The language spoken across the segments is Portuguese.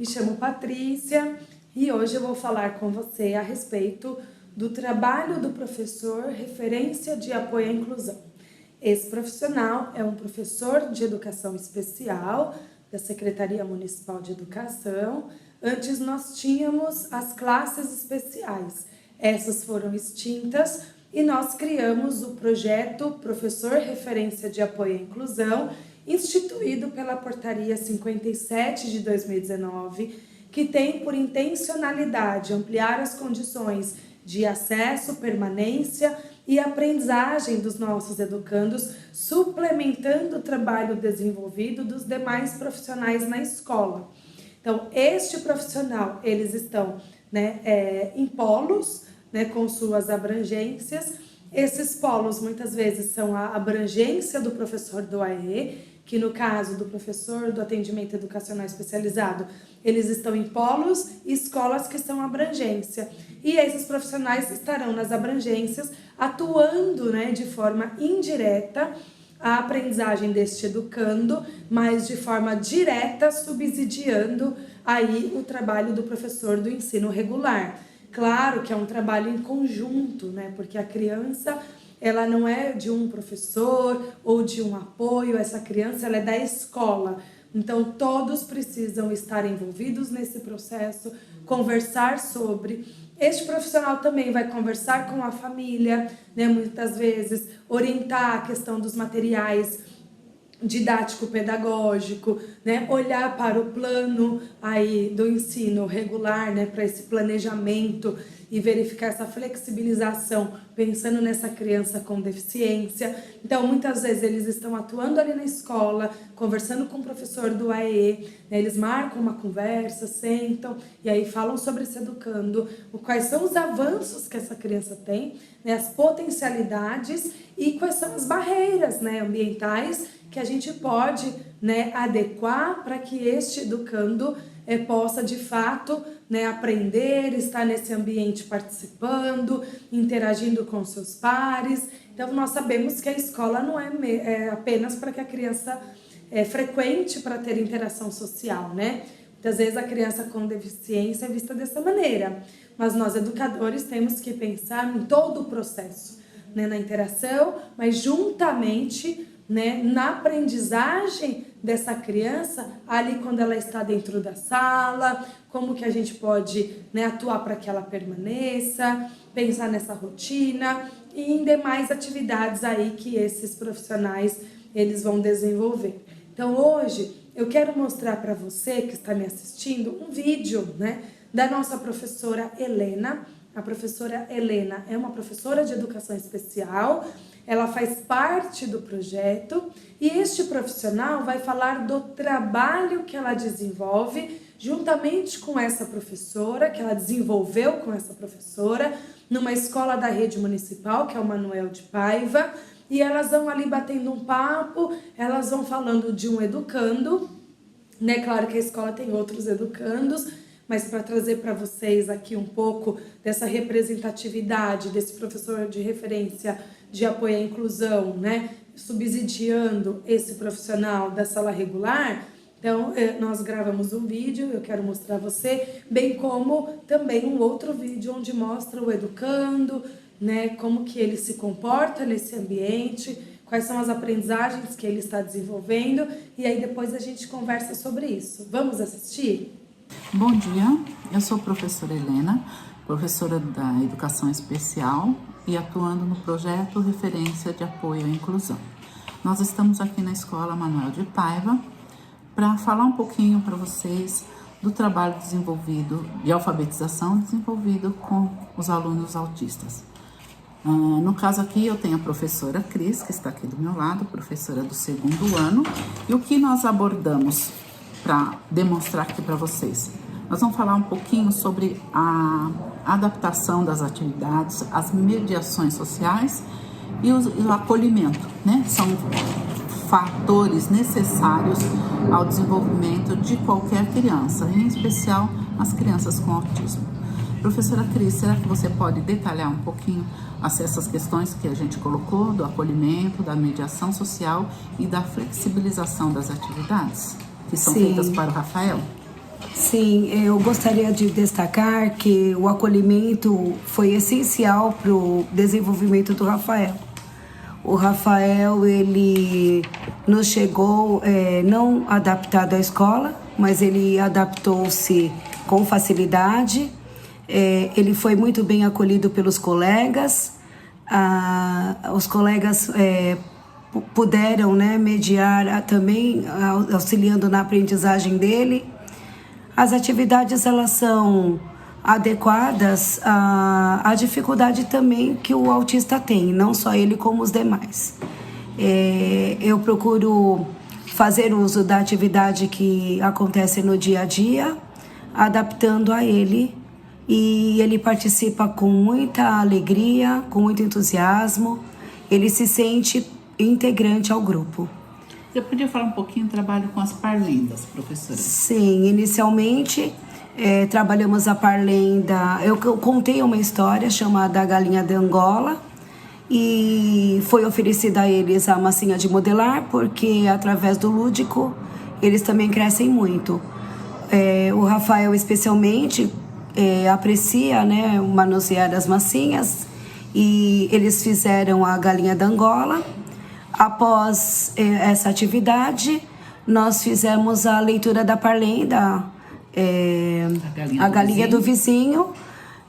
chamo Patrícia e hoje eu vou falar com você a respeito do trabalho do professor referência de apoio à inclusão. Esse profissional é um professor de educação especial da Secretaria Municipal de Educação. Antes nós tínhamos as classes especiais, essas foram extintas e nós criamos o projeto Professor Referência de Apoio à Inclusão, instituído pela Portaria 57 de 2019, que tem por intencionalidade ampliar as condições de acesso, permanência e aprendizagem dos nossos educandos, suplementando o trabalho desenvolvido dos demais profissionais na escola. Então, este profissional, eles estão em polos, com suas abrangências. Esses polos, muitas vezes, são a abrangência do professor do AE, que no caso do professor do atendimento educacional especializado, eles estão em polos e escolas que são abrangência. E esses profissionais estarão nas abrangências, atuando de forma indireta a aprendizagem deste educando, mas de forma direta subsidiando aí o trabalho do professor do ensino regular. Claro que é um trabalho em conjunto, porque a criança ela não é de um professor ou de um apoio, essa criança ela é da escola. Então todos precisam estar envolvidos nesse processo, conversar sobre. Este profissional também vai conversar com a família, muitas vezes orientar a questão dos materiais didático-pedagógico, olhar para o plano aí do ensino regular, para esse planejamento e verificar essa flexibilização, pensando nessa criança com deficiência. Então, muitas vezes eles estão atuando ali na escola, conversando com o professor do AE, eles marcam uma conversa, sentam e aí falam sobre esse educando, quais são os avanços que essa criança tem, as potencialidades e quais são as barreiras ambientais que a gente pode adequar para que este educando possa de fato aprender, estar nesse ambiente participando, interagindo com seus pares. Então nós sabemos que a escola não é apenas para que a criança frequente para ter interação social, Muitas vezes a criança com deficiência é vista dessa maneira, mas nós educadores temos que pensar em todo o processo, na interação, mas juntamente na aprendizagem dessa criança, ali quando ela está dentro da sala, como que a gente pode atuar para que ela permaneça, pensar nessa rotina e em demais atividades aí que esses profissionais eles vão desenvolver. Então hoje eu quero mostrar para você que está me assistindo um vídeo da nossa professora Helena. A professora Helena é uma professora de educação especial, ela faz parte do projeto e este profissional vai falar do trabalho que ela desenvolve juntamente com essa professora, que ela desenvolveu com essa professora, numa escola da rede municipal, que é o Manuel de Paiva, e elas vão ali batendo um papo, elas vão falando de um educando, Claro que a escola tem outros educandos, mas para trazer para vocês aqui um pouco dessa representatividade desse professor de referência de apoio à inclusão, subsidiando esse profissional da sala regular. Então, nós gravamos um vídeo, eu quero mostrar a você, bem como também um outro vídeo onde mostra o educando, como que ele se comporta nesse ambiente, quais são as aprendizagens que ele está desenvolvendo, e aí depois a gente conversa sobre isso. Vamos assistir? Bom dia, eu sou a professora Helena, professora da Educação Especial e atuando no projeto Referência de Apoio à Inclusão. Nós estamos aqui na Escola Manuel de Paiva para falar um pouquinho para vocês do trabalho desenvolvido, de alfabetização desenvolvido com os alunos autistas. No caso aqui eu tenho a professora Cris, que está aqui do meu lado, professora do 2º ano, e o que nós abordamos para demonstrar aqui para vocês? Nós vamos falar um pouquinho sobre a adaptação das atividades, as mediações sociais e o acolhimento, São fatores necessários ao desenvolvimento de qualquer criança, em especial as crianças com autismo. Professora Cris, será que você pode detalhar um pouquinho essas questões que a gente colocou, do acolhimento, da mediação social e da flexibilização das atividades que são feitas para o Rafael? Sim, eu gostaria de destacar que o acolhimento foi essencial para o desenvolvimento do Rafael. O Rafael, ele nos chegou não adaptado à escola, mas ele adaptou-se com facilidade. Ele foi muito bem acolhido pelos colegas. Os colegas puderam, né, mediar também, auxiliando na aprendizagem dele. As atividades, elas são adequadas à dificuldade também que o autista tem, não só ele como os demais. Eu procuro fazer uso da atividade que acontece no dia a dia, adaptando a ele, e ele participa com muita alegria, com muito entusiasmo, ele se sente integrante ao grupo. Você podia falar um pouquinho do trabalho com as parlendas, professora? Sim, inicialmente trabalhamos a parlenda. Eu contei uma história chamada A Galinha de Angola e foi oferecida a eles a massinha de modelar, porque através do lúdico eles também crescem muito. O Rafael especialmente aprecia, né, manusear as massinhas, e eles fizeram a Galinha da Angola. Após essa atividade, nós fizemos a leitura da parlenda, a Galinha do Vizinho,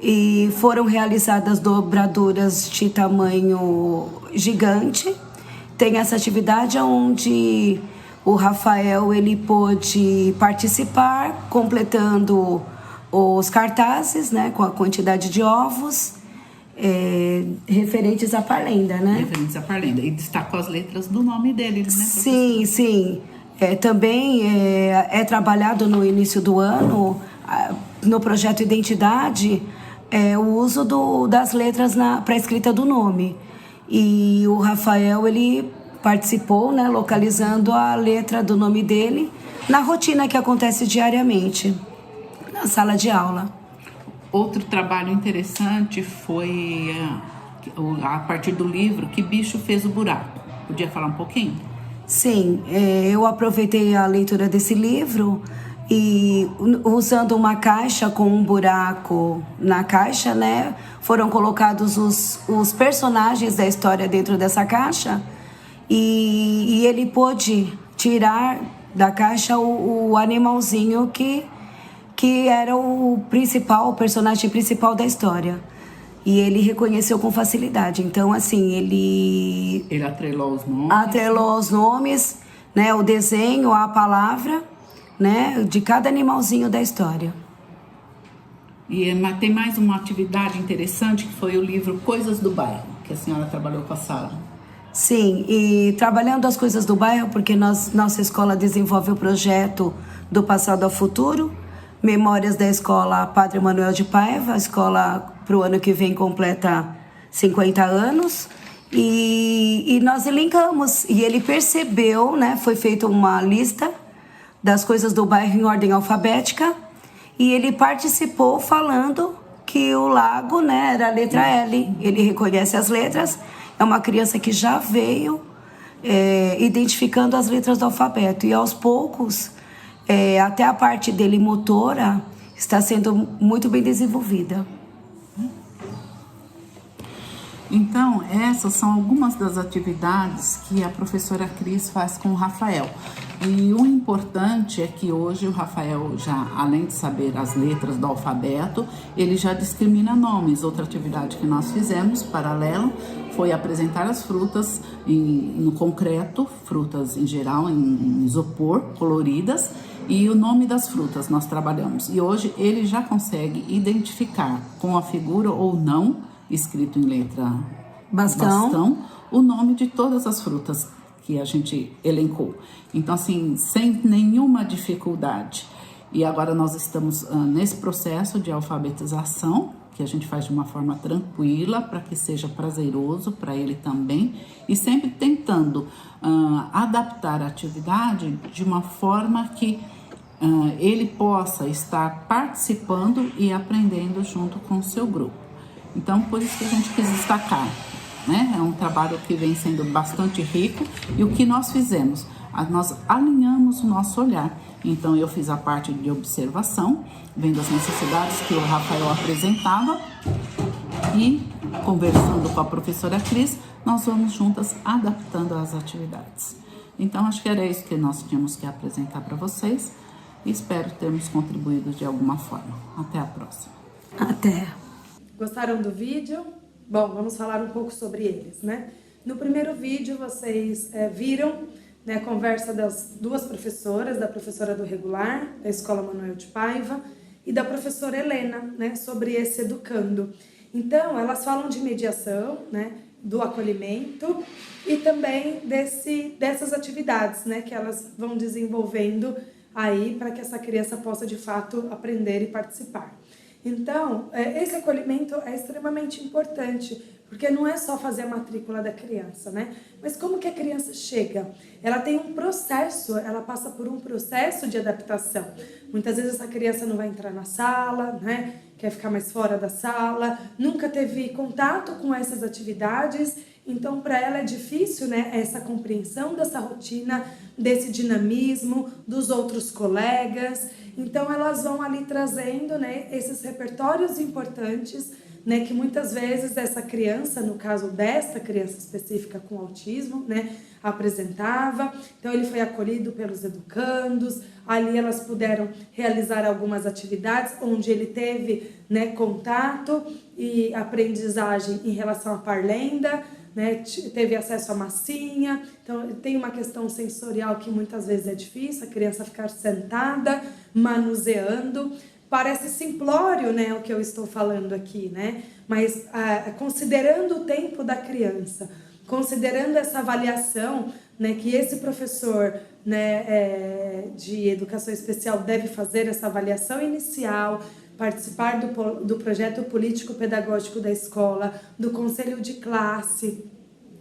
e foram realizadas dobraduras de tamanho gigante. Tem essa atividade onde o Rafael ele pôde participar, completando os cartazes, né, com a quantidade de ovos, referentes à parlenda, né? Referentes à parlenda. E destacou as letras do nome dele, né? Sim, sim. Também é trabalhado no início do ano, no projeto Identidade, o uso das letras para a escrita do nome. E o Rafael, ele participou, né, localizando a letra do nome dele na rotina que acontece diariamente, na sala de aula. Outro trabalho interessante foi a partir do livro Que Bicho Fez o Buraco. Podia falar um pouquinho? Sim, eu aproveitei a leitura desse livro e, usando uma caixa com um buraco na caixa, né, foram colocados os personagens da história dentro dessa caixa, e ele pôde tirar da caixa o animalzinho que era o personagem principal da história. E ele reconheceu com facilidade. Então, assim, ele atrelou os nomes. Atrelou os nomes, né, o desenho, a palavra, né, de cada animalzinho da história. E tem mais uma atividade interessante, que foi o livro Coisas do Bairro, que a senhora trabalhou com a sala. Sim, e trabalhando as coisas do bairro, porque nossa escola desenvolve o projeto do Passado ao Futuro, Memórias da Escola Padre Manuel de Paiva. A escola, para o ano que vem, completa 50 anos. E nós elencamos. E ele percebeu, né? Foi feita uma lista das coisas do bairro em ordem alfabética. E ele participou falando que o lago, né, era a letra L. Ele reconhece as letras. É uma criança que já veio identificando as letras do alfabeto. E aos poucos, até a parte dele motora está sendo muito bem desenvolvida. Então, essas são algumas das atividades que a professora Cris faz com o Rafael. E o importante é que hoje o Rafael, já além de saber as letras do alfabeto, ele já discrimina nomes. Outra atividade que nós fizemos, paralelo, foi apresentar as frutas no concreto, frutas em geral, em isopor, coloridas, e o nome das frutas nós trabalhamos. E hoje ele já consegue identificar com a figura ou não, escrito em letra bastão, o nome de todas as frutas que a gente elencou. Então, assim, sem nenhuma dificuldade. E agora nós estamos nesse processo de alfabetização, que a gente faz de uma forma tranquila, para que seja prazeroso para ele também, e sempre tentando adaptar a atividade de uma forma que ele possa estar participando e aprendendo junto com o seu grupo. Então, por isso que a gente quis destacar, né? É um trabalho que vem sendo bastante rico, e o que nós fizemos? Nós alinhamos o nosso olhar Então eu fiz a parte de observação, vendo as necessidades que o Rafael apresentava e conversando com a professora Cris, nós vamos juntas adaptando as atividades. Então acho que era isso que nós tínhamos que apresentar para vocês e espero termos contribuído de alguma forma. Até a próxima. Até. Gostaram do vídeo? Bom, vamos falar um pouco sobre eles, né? No primeiro vídeo vocês viram, né, a conversa das duas professoras, da professora do regular, da Escola Manuel de Paiva, e da professora Helena, né, sobre esse educando. Então, elas falam de mediação, né, do acolhimento e também dessas atividades, né, que elas vão desenvolvendo aí para que essa criança possa, de fato, aprender e participar. Então, esse acolhimento é extremamente importante, porque não é só fazer a matrícula da criança, né? Mas como que a criança chega? Ela tem um processo, ela passa por um processo de adaptação. Muitas vezes essa criança não vai entrar na sala, né? Quer ficar mais fora da sala, nunca teve contato com essas atividades, então para ela é difícil, né, essa compreensão dessa rotina, desse dinamismo, dos outros colegas. Então elas vão ali trazendo, né, esses repertórios importantes, né, que muitas vezes essa criança, no caso desta criança específica com autismo, né, apresentava. Então ele foi acolhido pelos educandos, ali elas puderam realizar algumas atividades onde ele teve, né, contato e aprendizagem em relação à parlenda, né, teve acesso à massinha. Então tem uma questão sensorial que muitas vezes é difícil, a criança ficar sentada, manuseando. Parece simplório, né, o que eu estou falando aqui, né? Mas considerando o tempo da criança, considerando essa avaliação, né, que esse professor, né, de educação especial deve fazer essa avaliação inicial, participar do projeto político-pedagógico da escola, do conselho de classe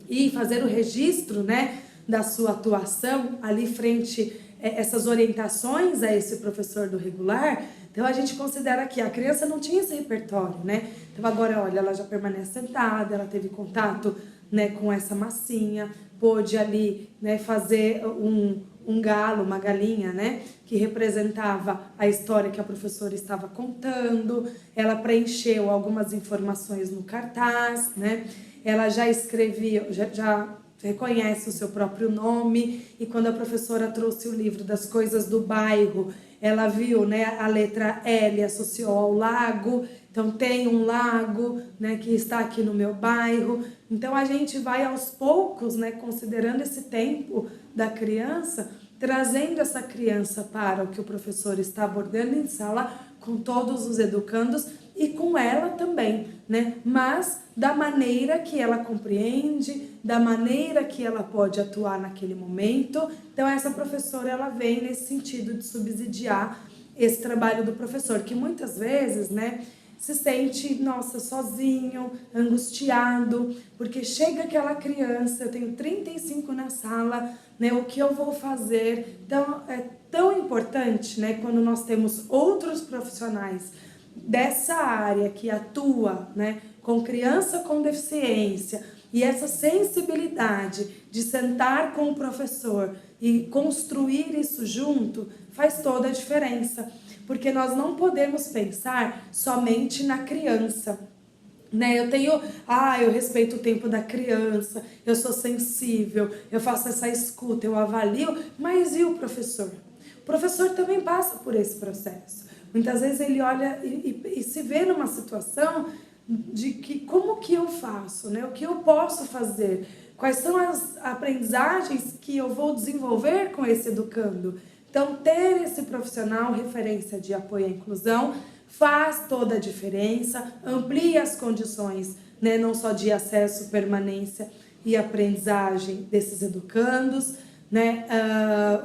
e fazer o registro, né, da sua atuação ali frente essas orientações a esse professor do regular. Então a gente considera que a criança não tinha esse repertório, né? Então agora, olha, ela já permanece sentada, ela teve contato, né, com essa massinha, pôde ali, né, fazer um galo, uma galinha, né, que representava a história que a professora estava contando. Ela preencheu algumas informações no cartaz, né? Ela já escrevia, já reconhece o seu próprio nome, e quando a professora trouxe o livro das coisas do bairro, ela viu, né, a letra L associou ao lago. Então tem um lago, né, que está aqui no meu bairro. Então a gente vai aos poucos, né, considerando esse tempo da criança, trazendo essa criança para o que o professor está abordando em sala, com todos os educandos e com ela também, né? Mas da maneira que ela compreende, da maneira que ela pode atuar naquele momento. Então essa professora, ela vem nesse sentido de subsidiar esse trabalho do professor, que muitas vezes, né, se sente, nossa, sozinho, angustiado, porque chega aquela criança, eu tenho 35 na sala, né, o que eu vou fazer? Então é tão importante, né, quando nós temos outros profissionais dessa área que atua, né, com criança com deficiência, e essa sensibilidade de sentar com o professor e construir isso junto faz toda a diferença, porque nós não podemos pensar somente na criança, né? Eu respeito o tempo da criança, eu sou sensível, eu faço essa escuta, eu avalio, mas e o professor? O professor também passa por esse processo. Muitas vezes ele olha e se vê numa situação de que como que eu faço, né? O que eu posso fazer? Quais são as aprendizagens que eu vou desenvolver com esse educando? Então, ter esse profissional referência de apoio à inclusão faz toda a diferença, amplia as condições, né? Não só de acesso, permanência e aprendizagem desses educandos, né?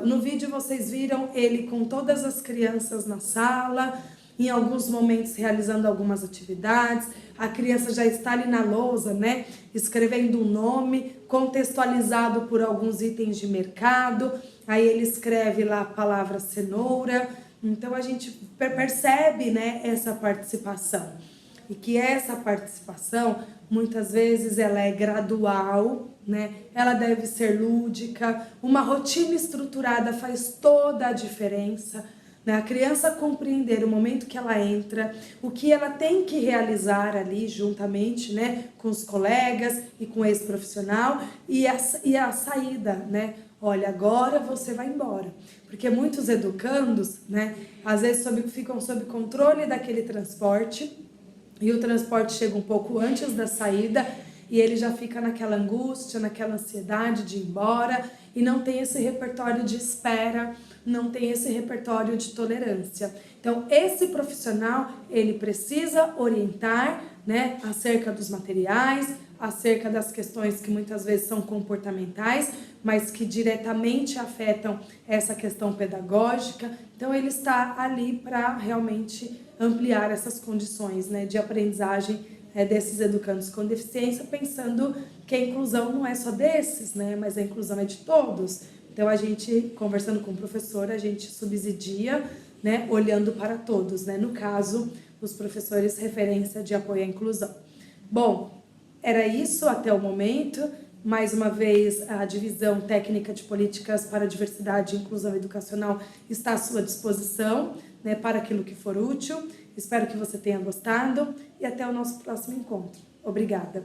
No vídeo vocês viram ele com todas as crianças na sala, em alguns momentos realizando algumas atividades. A criança já está ali na lousa, né, escrevendo um nome, contextualizado por alguns itens de mercado. Aí ele escreve lá a palavra cenoura. Então a gente percebe, né, essa participação. E que essa participação, muitas vezes, ela é gradual, né? Ela deve ser lúdica, uma rotina estruturada faz toda a diferença, né? A criança compreender o momento que ela entra, o que ela tem que realizar ali juntamente, né, com os colegas e com esse profissional e a saída, né? Olha, agora você vai embora. Porque muitos educandos, né, às vezes ficam sob controle daquele transporte e o transporte chega um pouco antes da saída e ele já fica naquela angústia, naquela ansiedade de ir embora e não tem esse repertório de espera, não tem esse repertório de tolerância. Então, esse profissional, ele precisa orientar, né, acerca dos materiais, acerca das questões que muitas vezes são comportamentais, mas que diretamente afetam essa questão pedagógica. Então, ele está ali para realmente ampliar essas condições, né, de aprendizagem desses educandos com deficiência, pensando que a inclusão não é só desses, né, mas a inclusão é de todos. Então, a gente, conversando com o professor, a gente subsidia, né, olhando para todos, né, no caso, os professores referência de apoio à inclusão. Bom, era isso até o momento. Mais uma vez, a Divisão Técnica de Políticas para a Diversidade e Inclusão Educacional está à sua disposição, né, para aquilo que for útil. Espero que você tenha gostado e até o nosso próximo encontro. Obrigada!